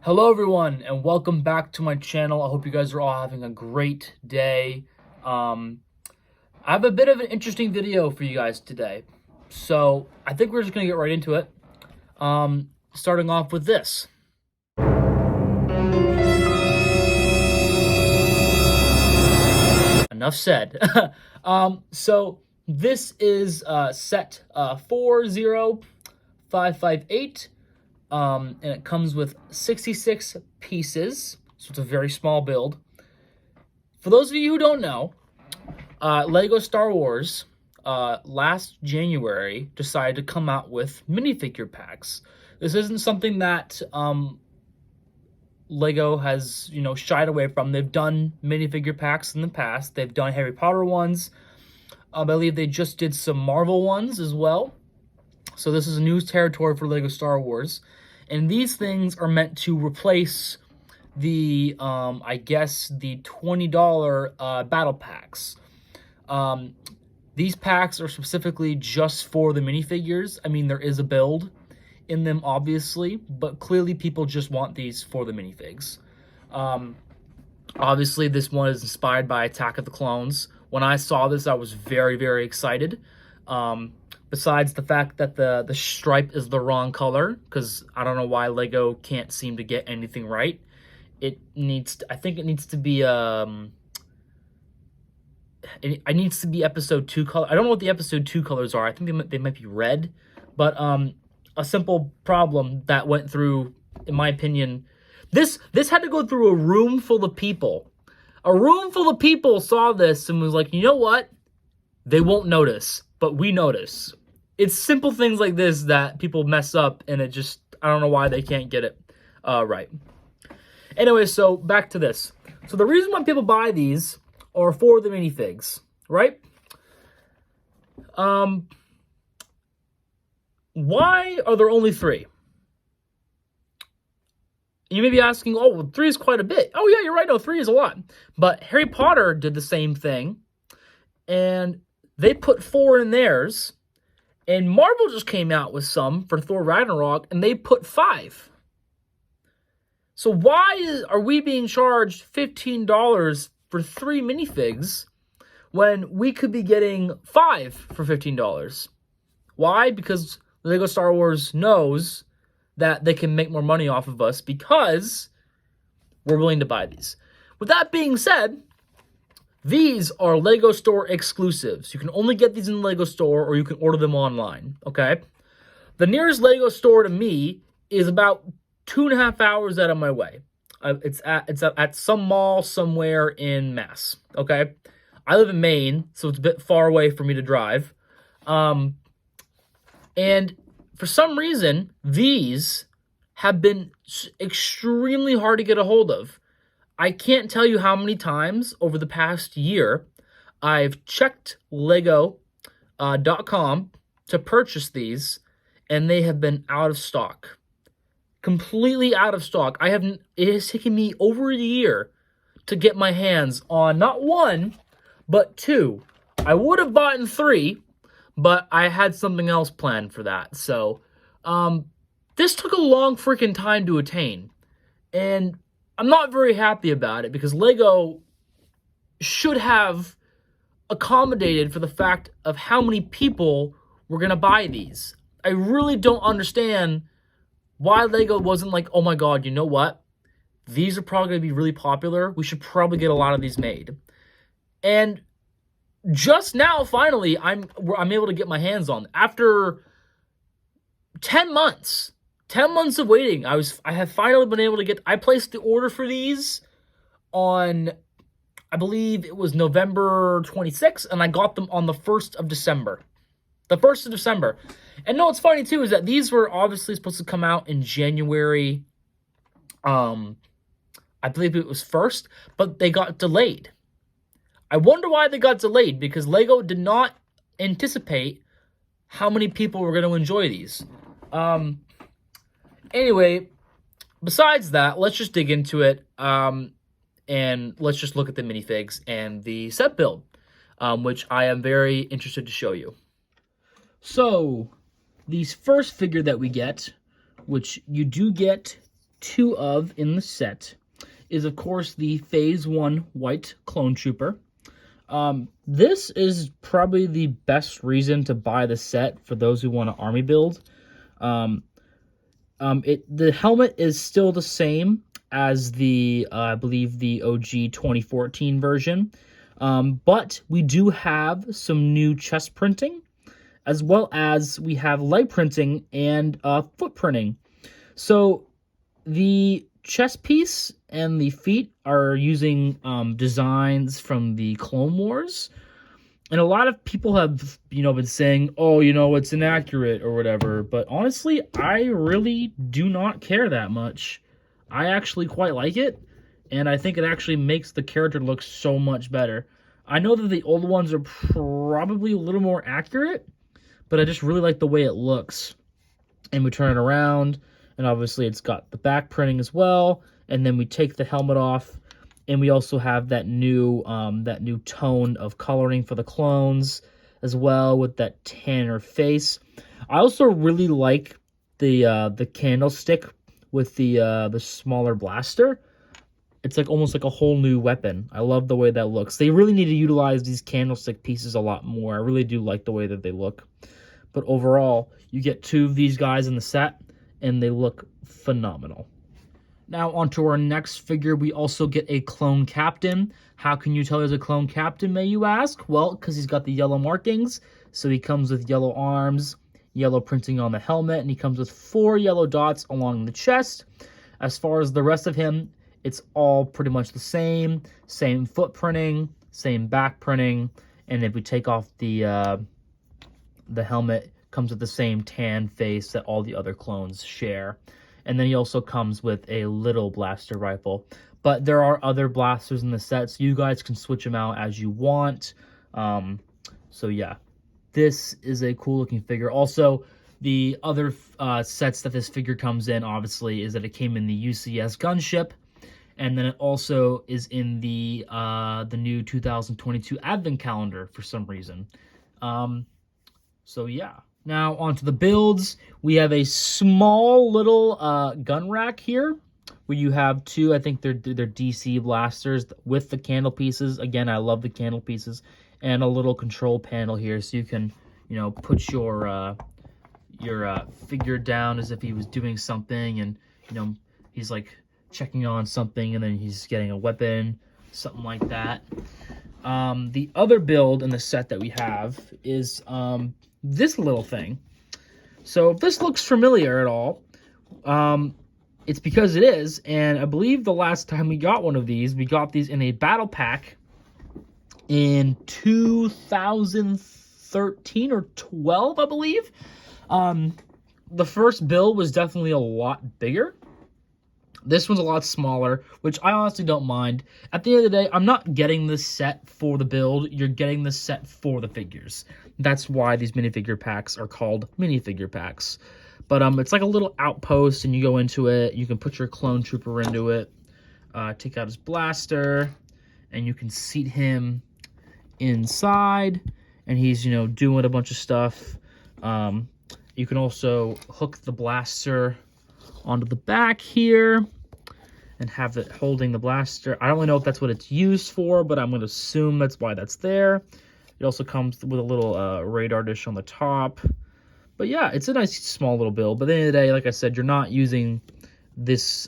Hello everyone and welcome back to my channel. I hope you guys are all having a great day. I have a bit of an interesting video for you guys today. So I think we're just gonna get right into it. Starting off with this. Enough said. So this is set 40558. And it comes with 66 pieces, so it's a very small build. For those of you who don't know, Lego Star Wars last January decided to come out with minifigure packs. This isn't something that Lego has, shied away from. They've done minifigure packs in the past. They've done Harry Potter ones. I believe they just did some Marvel ones as well. So this is a new territory for Lego Star Wars. And these things are meant to replace the, I guess, the $20 battle packs. These packs are specifically just for the minifigures. I mean, there is a build in them, obviously, but clearly people just want these for the minifigs. Obviously, this one is inspired by Attack of the Clones. When I saw this, I was very, very excited. Besides the fact that the stripe is the wrong color, because I don't know why Lego can't seem to get anything right. I think it needs to be it needs to be episode 2 color. I don't know what the episode 2 colors are. I think they might be red, but a simple problem that went through, in my opinion, this had to go through a room full of people. A room full of people saw this and was like, you know what? They won't notice, but we notice. It's simple things like this that people mess up, and it just, I don't know why they can't get it right. Anyway, so back to this. So the reason why people buy these are for the minifigs, right? Why are there only 3? You may be asking, oh, well, 3 is quite a bit. Oh, yeah, you're right. No, 3 is a lot. But Harry Potter did the same thing, and they put 4 in theirs. And Marvel just came out with some for Thor Ragnarok, and they put 5. So why are we being charged $15 for 3 minifigs when we could be getting 5 for $15? Why? Because Lego Star Wars knows that they can make more money off of us because we're willing to buy these. With that being said, these are Lego Store exclusives. You can only get these in the Lego Store, or you can order them online, okay? The nearest Lego Store to me is about 2.5 hours out of my way. It's at some mall somewhere in Mass, okay? I live in Maine, so it's a bit far away for me to drive. And for some reason, these have been extremely hard to get a hold of. I can't tell you how many times over the past year I've checked Lego.com to purchase these, and they have been out of stock. Completely out of stock. It has taken me over a year to get my hands on not 1, but 2. I would have bought 3, but I had something else planned for that. So, this took a long freaking time to attain. And I'm not very happy about it because Lego should have accommodated for the fact of how many people were going to buy these. I really don't understand why Lego wasn't like, oh my god, you know what? These are probably going to be really popular. We should probably get a lot of these made. And just now, finally, I'm able to get my hands on them. After 10 months. 10 months of waiting, I have finally been able to get. I placed the order for these on, I believe it was November 26th, and I got them on the 1st of December. The 1st of December. And no, what's funny too is that these were obviously supposed to come out in January. I believe it was 1st, but they got delayed. I wonder why they got delayed, because Lego did not anticipate how many people were going to enjoy these. Anyway, besides that, let's just dig into it, and let's just look at the minifigs and the set build, which I am very interested to show you. So, the first figure that we get, which you do get two of in the set is, of course, the Phase 1 White Clone Trooper. This is probably the best reason to buy the set for those who want an army build. The helmet is still the same as the, I believe, the OG 2014 version. But we do have some new chest printing, as well as we have light printing and foot printing. So the chest piece and the feet are using designs from the Clone Wars. And a lot of people have, been saying, oh, it's inaccurate or whatever. But honestly, I really do not care that much. I actually quite like it. And I think it actually makes the character look so much better. I know that the old ones are probably a little more accurate, but I just really like the way it looks. And we turn it around, and obviously it's got the back printing as well. And then we take the helmet off, and we also have that new tone of coloring for the clones as well, with that tanner face. I also really like the candlestick with the smaller blaster. It's like almost like a whole new weapon. I love the way that looks. They really need to utilize these candlestick pieces a lot more. I really do like the way that they look. But overall, you get two of these guys in the set, and they look phenomenal. Now, onto our next figure, we also get a clone captain. How can you tell there's a clone captain, may you ask? Well, because he's got the yellow markings. So he comes with yellow arms, yellow printing on the helmet, and he comes with 4 yellow dots along the chest. As far as the rest of him, it's all pretty much the same foot printing, same back printing, and if we take off the helmet, comes with the same tan face that all the other clones share. And then he also comes with a little blaster rifle. But there are other blasters in the set, so you guys can switch them out as you want. So yeah, this is a cool looking figure. Also, the other sets that this figure comes in, obviously, is that it came in the UCS gunship. And then it also is in the new 2022 Advent calendar for some reason. So yeah. Now onto the builds. We have a small little gun rack here, where you have 2. I think they're DC blasters with the candle pieces. Again, I love the candle pieces, and a little control panel here, so you can put your figure down as if he was doing something, and he's like checking on something, and then he's getting a weapon, something like that. The other build in the set that we have is this little thing. So if this looks familiar at all, it's because it is, and I believe the last time we got one of these, we got these in a battle pack in 2013 or 12, I believe. The first build was definitely a lot bigger. This one's a lot smaller, which I honestly don't mind. At the end of the day, I'm not getting this set for the build. You're getting this set for the figures. That's why these minifigure packs are called minifigure packs. But it's like a little outpost, and you go into it. You can put your clone trooper into it, take out his blaster, and you can seat him inside, and he's, doing a bunch of stuff. You can also hook the blaster onto the back here and have it holding the blaster. I don't really know if that's what it's used for, but I'm going to assume that's why that's there. It also comes with a little radar dish on the top. But yeah, it's a nice small little build. But at the end of the day, like I said, you're not using this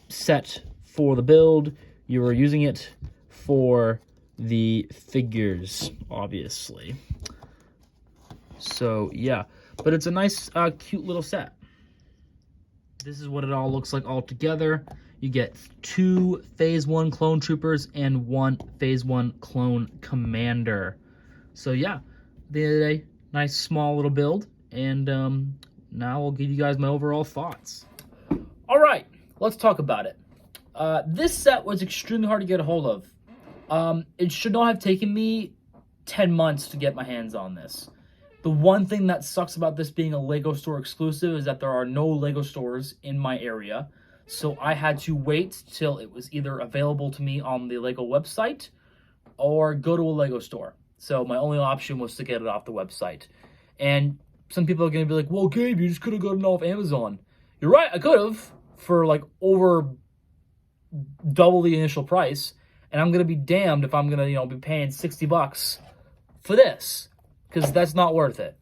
set for the build. You are using it for the figures, obviously. So yeah, but it's a nice, cute little set. This is what it all looks like all together. You get 2 Phase 1 clone troopers and 1 Phase 1 clone commander. So yeah, at the end of the day, nice small little build. And now I'll give you guys my overall thoughts. All right, let's talk about it. This set was extremely hard to get a hold of. It should not have taken me 10 months to get my hands on this. The one thing that sucks about this being a LEGO store exclusive is that there are no LEGO stores in my area. So I had to wait till it was either available to me on the LEGO website or go to a LEGO store. So my only option was to get it off the website. And some people are going to be like, well, Gabe, you just could have gotten it off Amazon. You're right, I could have, for like over double the initial price, and I'm gonna be damned if I'm gonna, you know, be paying $60 for this, because that's not worth it.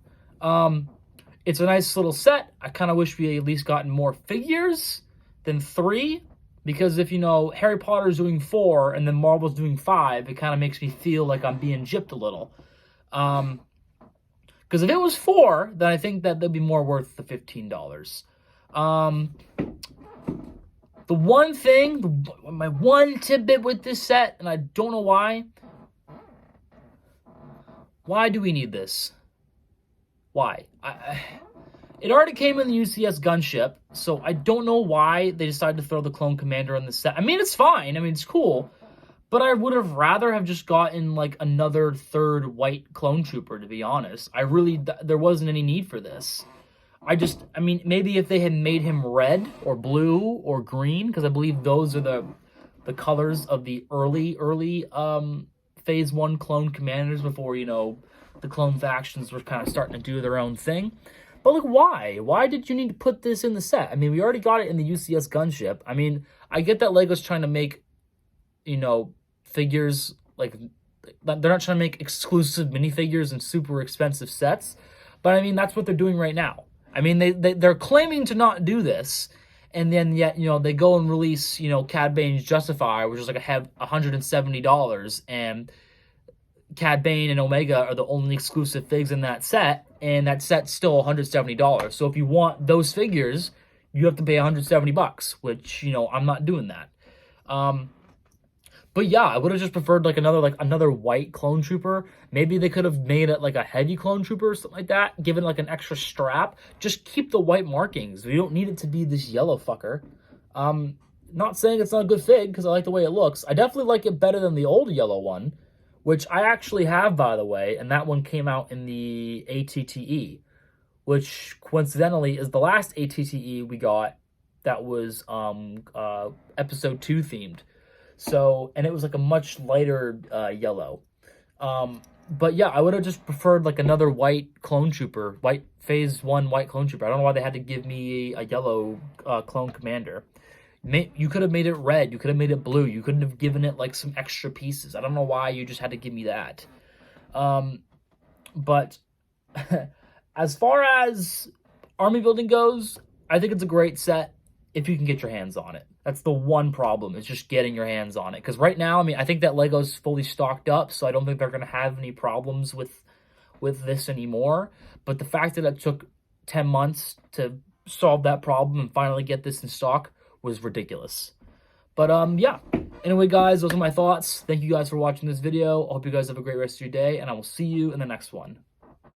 It's a nice little set. I kind of wish we at least gotten more figures than 3, because if, you know, Harry Potter's doing 4 and then Marvel's doing 5, it kind of makes me feel like I'm being gypped a little. Because if it was 4, then I think that they'd be more worth the $15. The one thing, my one tidbit with this set, and I don't know why. Why do we need this? Why? It already came in the UCS gunship, so I don't know why they decided to throw the Clone Commander in the set. I mean, it's fine. I mean, it's cool. But I would have rather have just gotten, like, another 3rd white Clone Trooper, to be honest. There wasn't any need for this. I mean, maybe if they had made him red or blue or green, because I believe those are the colors of the early Phase 1 Clone Commanders before, you know, the clone factions were kind of starting to do their own thing. But, like, why? Why did you need to put this in the set? I mean, we already got it in the UCS gunship. I mean, I get that LEGO's trying to make, you know, figures, like, they're not trying to make exclusive minifigures and super expensive sets. But, I mean, that's what they're doing right now. I mean, they're claiming to not do this, and then yet, you know, they go and release, you know, Cad Bane's Justifier, which is like $170, and Cad Bane and Omega are the only exclusive figs in that set, and that set's still $170. So if you want those figures, you have to pay $170, which, you know, I'm not doing that. But yeah, I would have just preferred like another white Clone Trooper. Maybe they could have made it like a heavy Clone Trooper or something like that, given like an extra strap. Just keep the white markings. We don't need it to be this yellow fucker. Not saying it's not a good fig, because I like the way it looks. I definitely like it better than the old yellow one, which I actually have, by the way, and that one came out in the ATTE, which coincidentally is the last ATTE we got that was episode 2 themed. So, and it was like a much lighter yellow. But yeah, I would have just preferred like another white Clone Trooper, white Phase 1 white Clone Trooper. I don't know why they had to give me a yellow Clone Commander. You could have made it red. You could have made it blue. You couldn't have given it like some extra pieces. I don't know why you just had to give me that. But as far as army building goes, I think it's a great set if you can get your hands on it. That's the one problem, is just getting your hands on it. Because right now, I mean, I think that LEGO's fully stocked up, so I don't think they're going to have any problems with this anymore. But the fact that it took 10 months to solve that problem and finally get this in stock was ridiculous. But yeah. Anyway, guys, those are my thoughts. Thank you guys for watching this video. I hope you guys have a great rest of your day, and I will see you in the next one.